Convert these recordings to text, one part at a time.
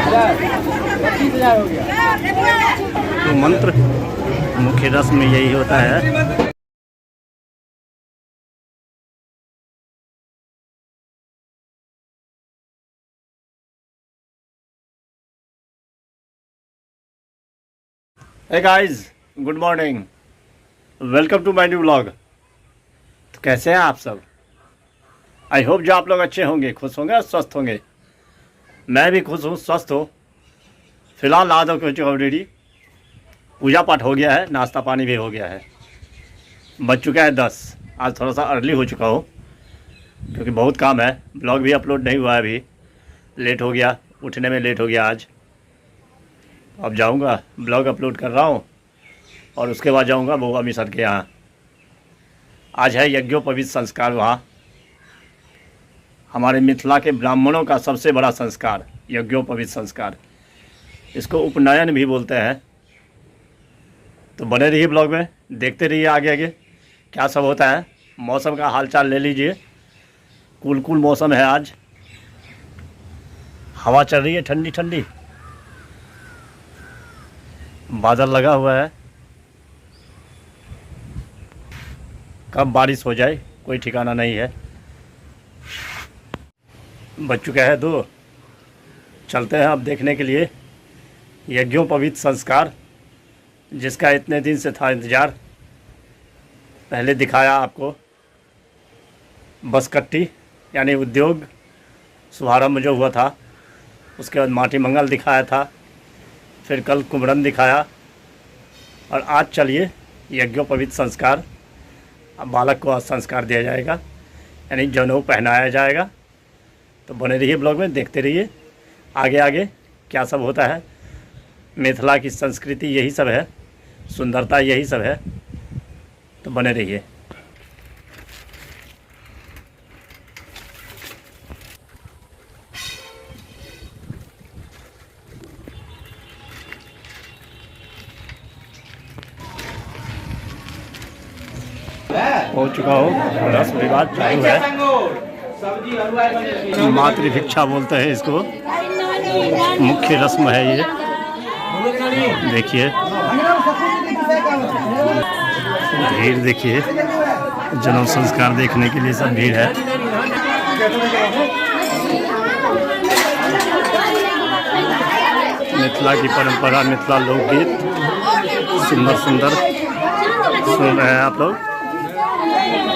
तो मंत्र मुख्य रस्म में यही होता है। Hey guys, good morning, welcome to my new vlog. तो कैसे हैं आप सब? आई होप जो आप लोग अच्छे होंगे, खुश होंगे और स्वस्थ होंगे। मैं भी खुश हूँ, स्वस्थ हूँ। फिलहाल आधा कुछ ऑलरेडी पूजा पाठ हो गया है, नाश्ता पानी भी हो गया है। बज चुका है 10। आज थोड़ा सा अर्ली हो चुका हूँ क्योंकि बहुत काम है। ब्लॉग भी अपलोड नहीं हुआ है अभी, लेट हो गया, उठने में लेट हो गया आज। अब जाऊंगा, ब्लॉग अपलोड कर रहा हूँ और उसके बाद जाऊंगा बउआ मिशन के यहाँ। आज है यज्ञोपवीत संस्कार। वहाँ हमारे मिथिला के ब्राह्मणों का सबसे बड़ा संस्कार यज्ञोपवीत संस्कार, इसको उपनयन भी बोलते हैं। तो बने रहिए ब्लॉग में, देखते रहिए आगे आगे क्या सब होता है। मौसम का हालचाल ले लीजिए, कूल कूल मौसम है आज, हवा चल रही है ठंडी ठंडी, बादल लगा हुआ है। कब बारिश हो जाए कोई ठिकाना नहीं है। बज चुका है 2। चलते हैं अब देखने के लिए यज्ञोपवीत संस्कार, जिसका इतने दिन से था इंतज़ार। पहले दिखाया आपको बसकट्टी यानी उद्योग शुभारंभ जो हुआ था, उसके बाद माटी मंगल दिखाया था, फिर कल कुमरन दिखाया, और आज चलिए यज्ञोपवीत संस्कार। अब बालक को आज संस्कार दिया जाएगा, यानी जनेऊ पहनाया जाएगा। तो बने रहिए ब्लॉग में, देखते रहिए आगे आगे क्या सब होता है। मिथिला की संस्कृति यही सब है, सुंदरता यही सब है। तो बने रहिए। पहुंच चुका हूँ, रस विवाद चालू है। मातृ भिक्षा बोलते हैं इसको, मुख्य रस्म है ये। देखिए भीड़, देखिए जनेऊ संस्कार देखने के लिए सब भीड़ है। मिथिला की परंपरा, मिथिला लोकगीत सुंदर सुंदर सुन रहे हैं आप लोग।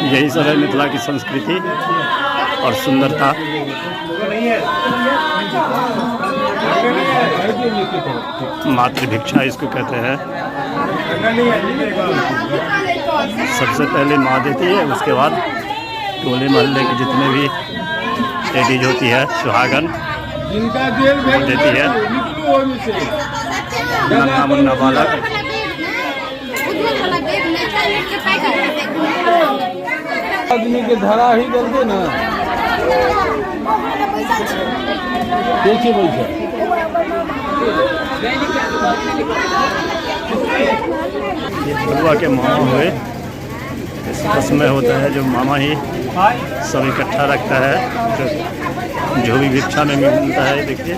यही सब है मिथिला की संस्कृति और सुंदरता। मातृ भिक्षा इसको कहते हैं। सबसे पहले माँ देती है, उसके बाद टोले मोहल्ले के जितने भी लेडीज होती है, सुहागन, वो देती है। नन्हा मुन्ना बालक आदमी के धरा ही करते ना, देखिए पैसा ये बउआ के मामा हुए। इस रस्म में होता है जो मामा ही सब इकट्ठा रखता है, जो भी भिक्षा में मिलता है। देखिए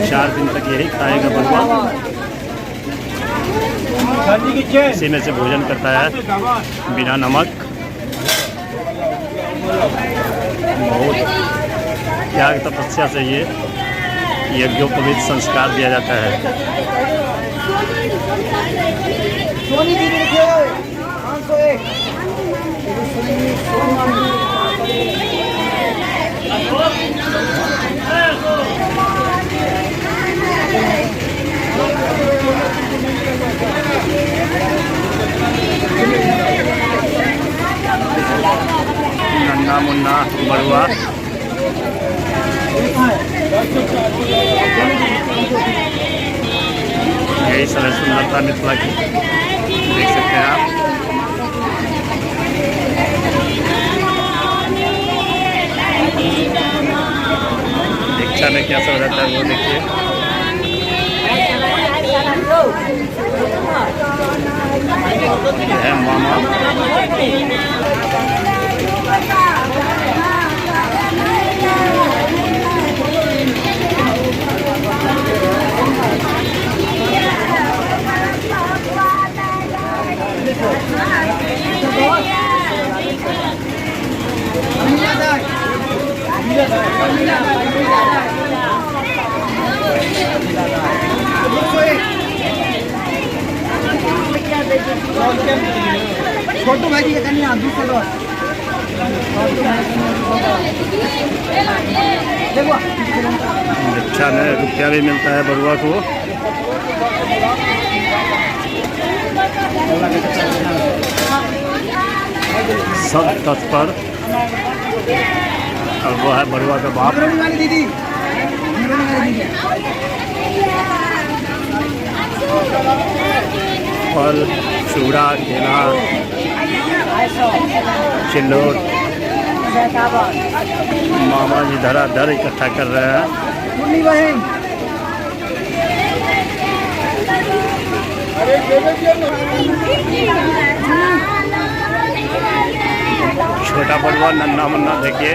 4 दिन तक यही खाएगा बउआ, इसी में से भोजन करता है बिना नमक। बहुत त्याग तपस्या से ये यज्ञोपवीत संस्कार दिया जाता है। नन्ना मुन्ना बड़ुआ, यही सब है सुंदरता मिथिला की, देख सकते हैं आप। दीक्षा में क्या सब रहता है वो देखिए। है मामा, छोटू भाई जी का कन्या दूसरे दो अच्छा में रुपया भी मिलता है बरुआ को। सब तत्पर। और वो है बरुआ का बाप। दीदी फल, चूड़ा, केला, चिल्लोर मामा जी धराधर इकट्ठा कर रहे हैं। छोटा बड़ुआ नन्ना मुन्ना देखिए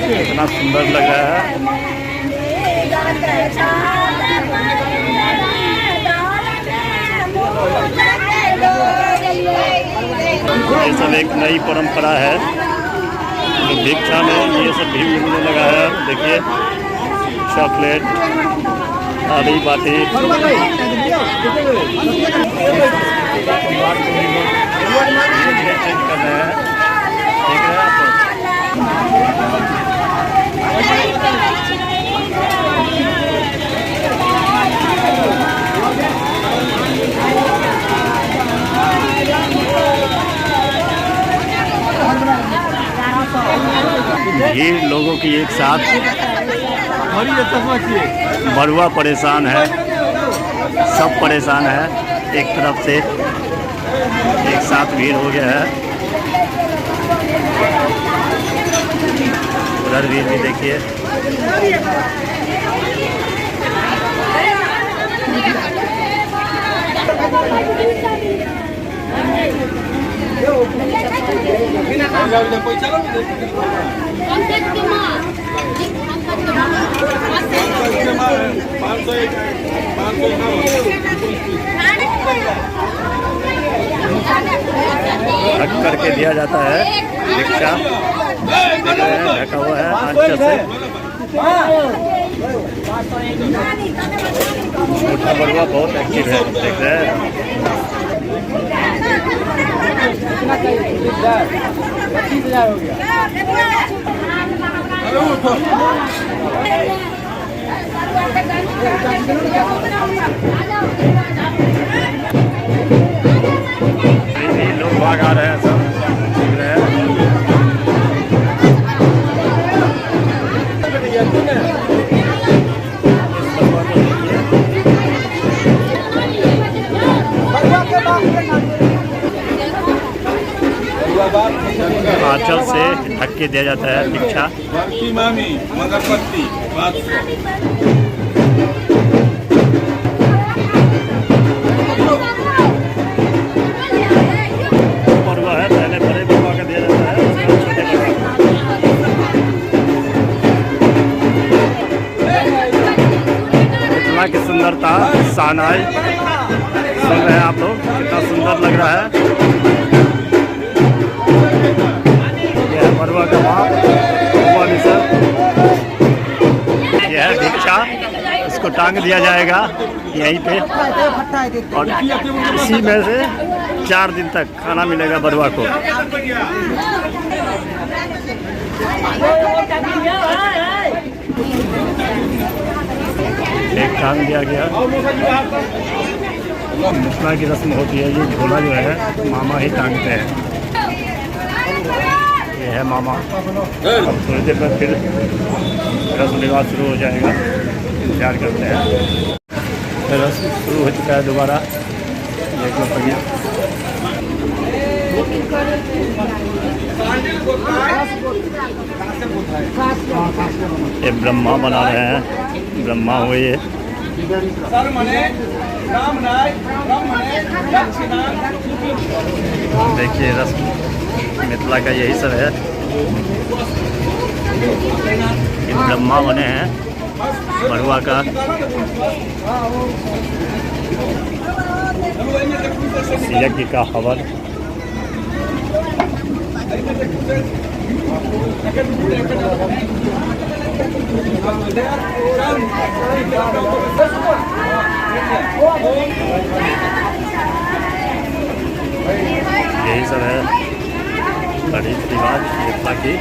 कितना सुंदर लग रहा है। ये सब एक नई परंपरा है। तो भिक्षा में ये सब भी मिलने लगा है। देखिए चॉकलेट, थाली बाटी। चेंज कर रहे हैं, देख रहे हैं आप। भीड़ लोगों की एक साथ। बरुआ परेशान है, सब परेशान है। एक तरफ से एक साथ भीड़ हो गया है। उधर भीड़ भी देखिए। ढक करके दिया जाता है भिक्षा। देख रहे हैं ढका हुआ है आंचल से। छोटा बड़ुआ बहुत एक्टिव है, देख रहे हैं। लोग भाग आ रहे हैं, सब देख रहे हैं। आंचल से ढक के दिया जाता है भिक्षा। बरुआ है, पहले बड़े बरुआ का दिया जाता है, उसके बाद छोटे बरुआ। इतना की सुंदरता सानाई सुन रहे हैं आप लोग, कितना सुंदर लग रहा है। बरुआ का बाप यह है भिक्षा। इसको टांग दिया जाएगा यहीं पे और इसी में से 4 दिन तक खाना मिलेगा बरुआ को। एक टांग दिया गया। मुस्लिम की रस्म होती है, ये झोला जो है मामा ही टांगते हैं। ये है मामा। अब थोड़ी देर बाद फिर रस्म रिवाज शुरू हो जाएगा, इंतजार करते हैं। रस्म शुरू हो चुका है दोबारा, देख लो भैया। ये ब्रह्मा बना रहे हैं, ब्रह्मा हुए ये। देखिए रस्म मिथिला का यही सब है। ये ब्रह्मा बने हैं बरुआ का। यज्ञ का हवन। यही सब है रीति रिवाज मिथिला की।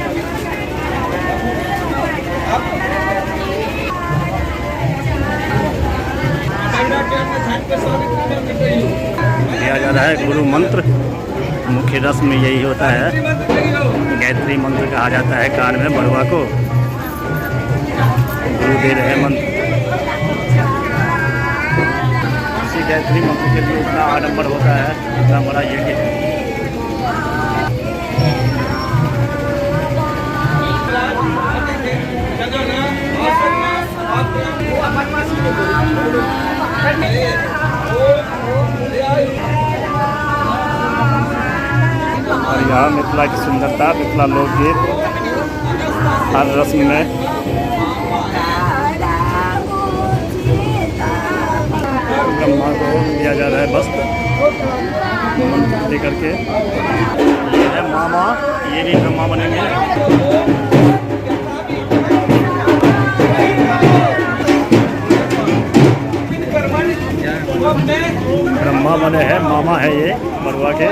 दिया जा रहा है गुरु मंत्र। मुख्य रस्म यही होता है, गायत्री मंत्र कहा जाता है कान में बड़ुआ को। गुरु दे रहे मंत्र। इसी गायत्री मंत्र के लिए इतना आडंबर होता है, इतना बड़ा यज्ञ है। और यहाँ मिथिला की सुंदरता, मिथिला लोकगीत हर रस्म में। ब्रह्मा को दिया जा रहा है वस्त्र मंत्र दे करके। ये है मामा, ये भी ब्रह्मा बनेंगे। ब्रह्मा बने हैं, मामा है ये बड़ुआ के।